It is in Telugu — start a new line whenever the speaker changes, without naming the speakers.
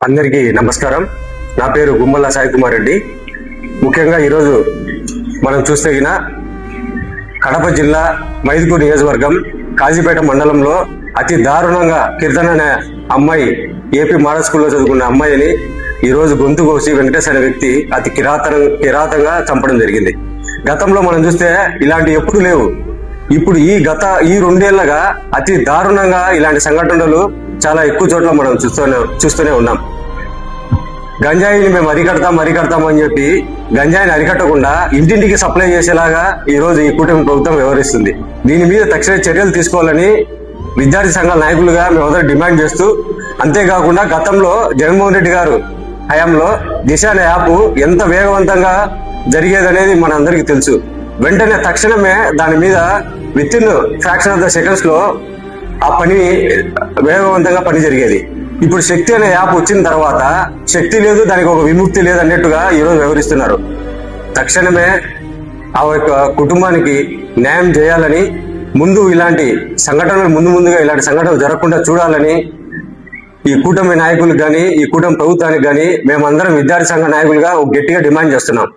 అందరికీ నమస్కారం. నా పేరు గుమ్మల్ల సాయి కుమార్ రెడ్డి. ముఖ్యంగా ఈరోజు మనం చూస్తే కడప జిల్లా మైదుకూరు నియోజకవర్గం కాజీపేట మండలంలో అతి దారుణంగా కీర్తన అనే అమ్మాయి ఏపీ మోడల్ స్కూల్లో చదువుకున్న అమ్మాయిని ఈరోజు గొంతు కోసి వెంకటేష్ అనే వ్యక్తి అతి కిరాతంగా చంపడం జరిగింది. గతంలో మనం చూస్తే ఇలాంటి ఎప్పుడు లేవు. ఇప్పుడు ఈ 2 ఏళ్లగా అతి దారుణంగా ఇలాంటి సంఘటనలు చాలా ఎక్కువ చోట్ల మనం చూస్తూనే ఉన్నాం. గంజాయిని మేము అరికడతాం అని చెప్పి గంజాయిని అరికట్టకుండా ఇంటింటికి సప్లై చేసేలాగా ఈ రోజు ఈ కూటమి ప్రభుత్వం వ్యవహరిస్తుంది. దీని మీద తక్షణ చర్యలు తీసుకోవాలని విద్యార్థి సంఘాల నాయకులుగా మేమందరం డిమాండ్ చేస్తూ, అంతేకాకుండా గతంలో జగన్మోహన్ రెడ్డి గారు హయాంలో దిశ అనే యాప్ ఎంత వేగవంతంగా జరిగేదనేది మనందరికీ తెలుసు. వెంటనే తక్షణమే దాని మీద with in fraction of the seconds లో ఆ పని వేగవంతంగా పని జరిగేది. ఇప్పుడు శక్తి అనే యాప్ వచ్చిన తర్వాత శక్తి లేదు, దానికి ఒక విముక్తి లేదు అన్నట్టుగా ఈరోజు వ్యవహరిస్తున్నారు. తక్షణమే ఆ యొక్క కుటుంబానికి న్యాయం చేయాలని, ఇలాంటి సంఘటనలు ముందుగా ఇలాంటి సంఘటనలు జరగకుండా చూడాలని ఈ కూటమి నాయకులకు కానీ ఈ కూటమి ప్రభుత్వానికి కానీ మేమందరం విద్యార్థి సంఘ నాయకులుగా గట్టిగా డిమాండ్ చేస్తున్నాం.